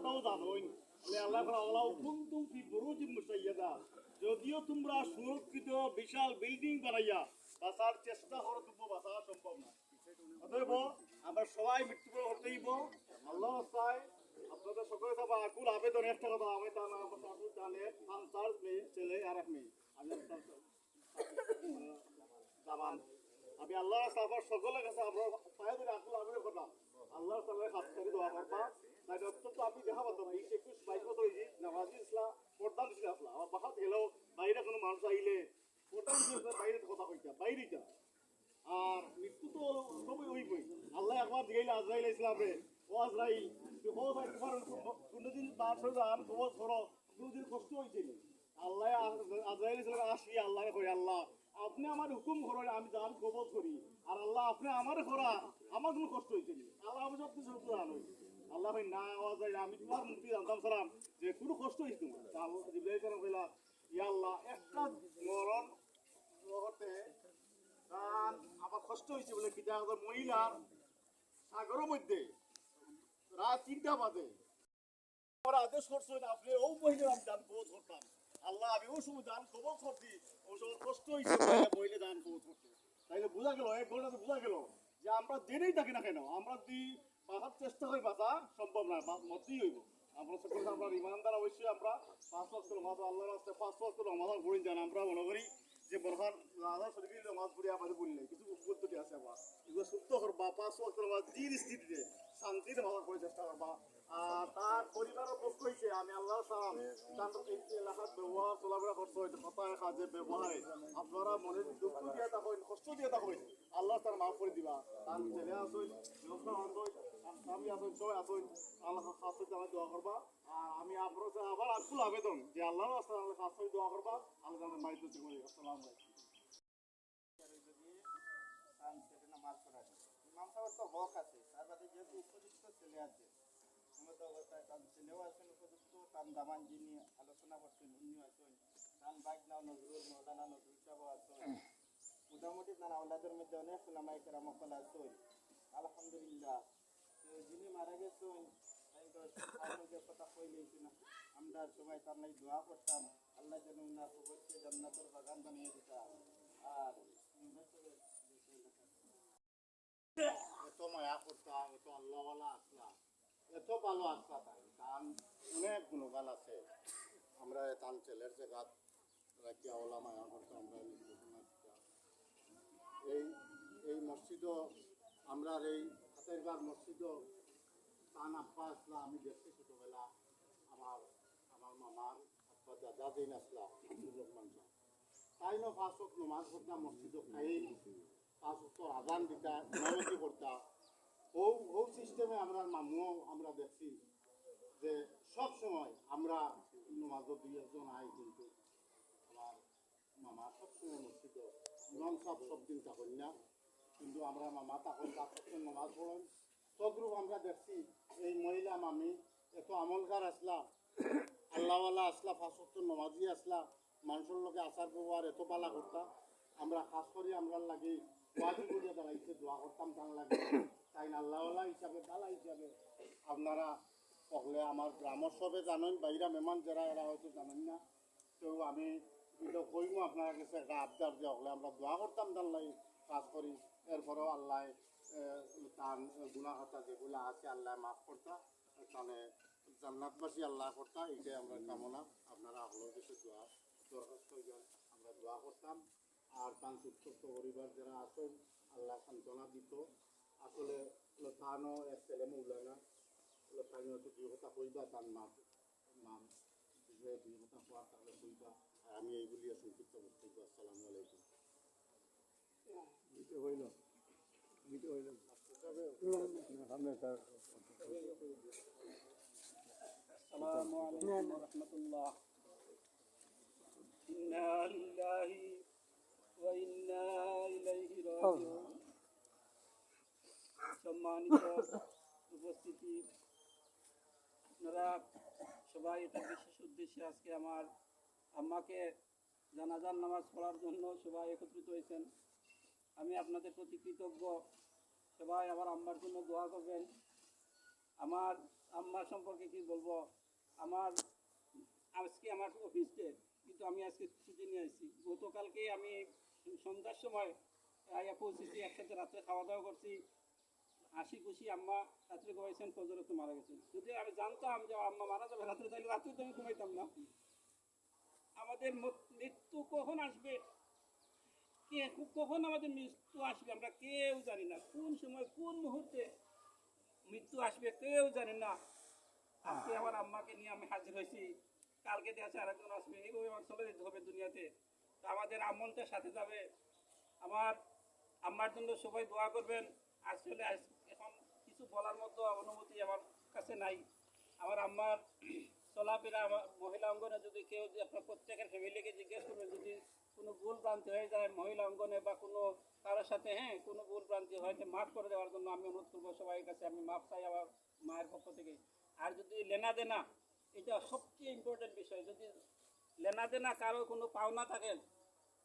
ওটাও জানোই আল্লাহ আল্লাহ কুনতুম ফি বুরুজিন মুশাইয়াদা, যদিও তোমরা সুরক্ষিত বিশাল বিল্ডিং বানাইয়া বাঁচার চেষ্টা করো তবু বাঁচা সম্ভব না। অতএব আমরা সবাই মৃত্যুবরণ করতেইব। আল্লাহ রাস্তায় আপনাদের সকলের কাছে আকুল আবেদন একটা কথা, আমি তার নাম আকুল জানের চার মেয়ে ছেলে আর এক মেয়ে, আমি জামান। আমি আল্লাহ রাস্তা আপনার সকলের কাছে আপনার পায়ে ধরে আকুল আবেদন করলাম, আল্লাহ তাআলার হাত ধরে দোয়া করবা। তাই অত্যন্ত আপনি দেখা পাতো না, এই 21-22 বছর হয়েছি নামাজি ইসলাম পর্দান ছিল আপনার আমার বাহাত গেলেও বাইরে কোনো মানুষ আইলে পর্দান বাইরে কথা কইতা বাইরেটা। আর মৃত্যু তো সবই হইবই। আল্লাহ একবার দিয়েছিল আজরাইল ইসলামে, ও আজরাইল কোনদিন তার সঙ্গে আর খবর করো, কোনদিন কষ্ট হয়েছিল। আল্লাহ আজরাইল ইসলাম আসি আল্লাহ কই, আল্লাহ আপনি আমার হুকুম করেন আমি যান কবজ করি, আর আল্লাহ আপনি আমার করা আমার কোনো কষ্ট হয়েছিল। আল্লাহ আমি সব কিছু জানো। আল্লাহ ভাই না আওয়াজ আমি তোমার মুক্তি জানতাম সালাম যে কোনো কষ্ট হয়েছে তোমার। জিবরাইল সালাম কইলা, ইয়া আল্লাহ একটা মরণ হতে আমার কষ্ট হয়েছে বলে কি মহিলার সাগরের মধ্যে রাত 3টা বাজে আমার আদেশ করছেন আপনি ও মহিলার আমি দান কবজ করতাম। আল্লাহ আমি ওই সময় দান কবজ করছি, ওই সময় কষ্ট হয়েছে মহিলা দান কবজ করতে। তাইলে বোঝা গেল এক ঘন্টাতে বোঝা গেল যে আমরা জেনেই থাকি না কেন আমরা যদি বাঁচার চেষ্টা করি বাঁচা সম্ভব না, মতেই হইব। আমরা সকল আমরা ইমানদার অবশ্যই আমরা 5 ওয়াক্ত নামাজ আল্লাহ রাস্তায় 5 ওয়াক্ত নামাজ পড়ি জান। আমরা মনে করি যে বরহান আল্লাহ শরীফের নামাজ পড়ে আমাদের বললে কিছু পদ্ধতি আছে আবার এগুলো শুদ্ধ করবা। 5 ওয়াক্ত নামাজ দিন স্থিতিতে শান্তির নামাজ পড়ে চেষ্টা করবা। আর তার পরিবারের পক্ষ হইছে আমি আল্লাহ সালাম তার এলাকার ব্যবহার চলাফেরা করতে হইতে কথায় কাজে ব্যবহারে আপনারা মনে দুঃখ দিয়ে থাকেন কষ্ট দিয়ে থাকেন আল্লাহ তার মাফ করে দিবা। তার ছেলে আসুন স্বামী আসুন সবাই আসুন আল্লাহ খাস আমি দোয়া করবা। আর আমি আপনার আবার আকুল আবেদন যে আল্লাহ আল্লাহ খাস দোয়া করবা। আল্লাহ মাইতে করি। আসসালামু আলাইকুম। ইমাম সাহেব তো হক আছে, তার বাদে যেহেতু উপযুক্ত ছেলে আছে মতো অবস্থায় তার ছেলেও আছেন উপযুক্ত, তার দামান যিনি আলোচনা করছেন উনিও আছেন, তার বাইকনাও নজরুল মৌলানা নজরুল সাহেব আছেন, মোটামুটি তার আওলাদের মধ্যে অনেক ওলামায়ে কেরাম আছেন আলহামদুলিল্লাহ। যিনি মারা গেছেন কথা কইলেছেন আমরা সবাই তার নাই দোয়া করতাম আল্লাহ যেন উনার কবরকে জান্নাতের বাগান বানিয়ে দিতাম। আর এত মায়া করতাম, এত আল্লাহওয়ালা আসলা, এত ভালো আসলা, তাই তান অনেক গুণগান আছে। আমরা তান ছেলের জায়গা রাখিয়া ওলা মায়া করতাম। আমরা এই মসজিদও আমরা এই হাতেরগার মসজিদও তান আব্বা আসলা আমি দেখছি ছোটবেলা। আমার মামার আব্বা দাদা দিন আসলা রহমান তাই না 5 ওয়াক্ত নামাজ পড়তাম মসজিদও খাই 5 ওয়াক্ত আযান দিতা ইমামতি করতা। ও সিস্টেমে আমরা মামুও আমরা দেখছি যে সব সময় আমরা নামাজও 2-1 আই, কিন্তু আমার মামা সবসময় মসজিদ ইমাম সাহেব সব দিন থাকেন না, কিন্তু আমরা মামা তখন 5 ওয়াক্ত নামাজ পড়েন। সবরূপ আমরা দেখছি এই মহিলা মামি এত আমলকার আসলা আল্লাহওয়ালা আসলা 5 ওয়াক্ত নামাজি আসলা মানুষের লোকে আচার ব্যবহার এত পালা করতাম। আমরা খাস করে আমরা লাগে ওয়াজিব বুঝে দাঁড়াইছে দোয়া করতাম তার লাগে। তাই আল্লাহওয়ালা হিসাবে বালা হিসাবে আপনারা পকলে আমার গ্রামের সবে জানেন, বাইরা মেহমান যারা এরা হয়তো জানেন না। তো আমি কিন্তু কইমো আপনার কাছে একটা আবদার দিয়ে হলে আমরা দোয়া করতাম তার লাগে কাজ করি। এরপরেও আল্লাহ তার গুণাখাতা যেগুলো আছে আল্লাহ মাফ করতা, তাহলে জান্নাতবাসী আল্লাহ করতা, এটাই আমরা কামনা। আপনারা আল্লাহর কাছে দোয়া দরখাস্ত আমরা দোয়া করতাম। আর তার সুস্থ পরিবার যারা আছেন আল্লাহ সান্ত্বনা দিত। আসলে তানও এক ছেলে মৌলানা তাই হয়তো 2 কথা কইবা তার নাম যে 2 কথা কোয়া তাহলে কইবা। আমি এইগুলি সংক্ষিপ্ত বক্তব্য। আসসালামু আলাইকুম। হইল আসসালামু আলাইকুম ওয়া রাহমাতুল্লাহ। ইন্না লিল্লাহি ওয়া ইন্না ইলাইহি রাজিউন। সম্মানিত উপস্থিতি, আপনারা সবাই এটা বিশেষ উদ্দেশ্যে আজকে আমার আম্মাকে জানাজার নামাজ পড়ার জন্য সবাই একত্রিত হয়েছেন। আমি আপনাদের প্রতি কৃতজ্ঞ। সবাই আমার আম্মার জন্য দোয়া করবেন। আমার আম্মা সম্পর্কে কি বলবো, আমার আজকে আমার অফিস ডে, কিন্তু আমি আজকে ছুটি নিয়ে আসছি। গতকালকে আমি সন্ধ্যার সময় আইয়া পৌঁছেছি, একসাথে রাত্রে খাওয়া দাওয়া করছি, হাসি খুশি। আম্মা রাত্রে ঘুমাইছেন, ফজরে তো মারা গেছেন। যদি আমি জানতাম যে আম্মা মারা যাবে রাত্রে, তাহলে রাত্রে তো আমি ঘুমাইতাম না। আমাদের মৃত্যু কখন আসবে, কে কখন আমাদের মৃত্যু আসবে আমরা কেউ জানি না। কোন সময় কোন মুহূর্তে মৃত্যু আসবে কেউ জানি না। আজকে আমার আম্মাকে নিয়ে আমি হাজির হয়েছি, কালকে দেশে আরেকজন আসবে, এইভাবে আমার চলে যেতে হবে দুনিয়াতে। তো আমাদের আমলটা সাথে যাবে। আমার আম্মার জন্য সবাই দোয়া করবেন। আসলে এখন কিছু বলার মতো অনুমতি আমার কাছে নাই। আমার আম্মার চলাফেরা, আমার মহিলা অঙ্গনে যদি কেউ, যে আপনার প্রত্যেকের ফ্যামিলিকে জিজ্ঞেস করবেন, যদি কোনো ভুল ভ্রান্তি হয়ে যায় মহিলা অঙ্গনে বা কোনো কারোর সাথে, হ্যাঁ, কোনো ভুল ভ্রান্তি হয়তো মাফ করে দেওয়ার জন্য আমি অনুরোধ করবো সবাই কাছে। আমি মাফ চাই আমার মায়ের পক্ষ থেকে। আর যদি লেনা দেনা, এটা সবচেয়ে ইম্পর্টেন্ট বিষয়। যদি লেনা দেনা কারো কোনো পাওনা থাকেন,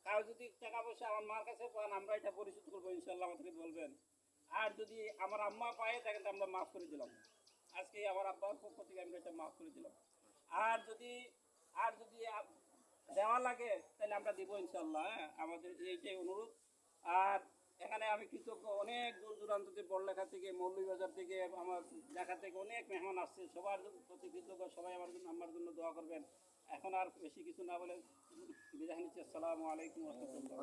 কারো যদি টাকা পয়সা আমার মার কাছে পান, আমরা এটা পরিশোধ করবো ইনশাল্লাহ, আমাদেরকে বলবেন। আর যদি আমার আম্মা পায়ে থাকেন, তো আমরা মাফ করে দিলাম। আজকে আমার আব্বার পক্ষ থেকে আমরা এটা মাফ করে দিলাম। আর যদি দেওয়া লাগে তাহলে আমরা দিব ইনশাল্লাহ, হ্যাঁ, আমাদের এইটাই অনুরোধ। আর এখানে আমি কৃতজ্ঞ, অনেক দূর দূরান্ত থেকে, বড়লেখা থেকে, মৌলভীবাজার থেকে, আমার ঢাকা থেকে অনেক মেহমান আসছে, সবার প্রতি কৃতজ্ঞ। সবাই আমার জন্য দোয়া করবেন। এখন আর বেশি কিছু না বলে বিদায় নিচ্ছি। আসসালামু আলাইকুম ওয়া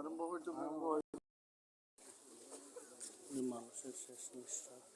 রাহমাতুল্লাহ। মানুষের শেষ নিঃশ্বাস।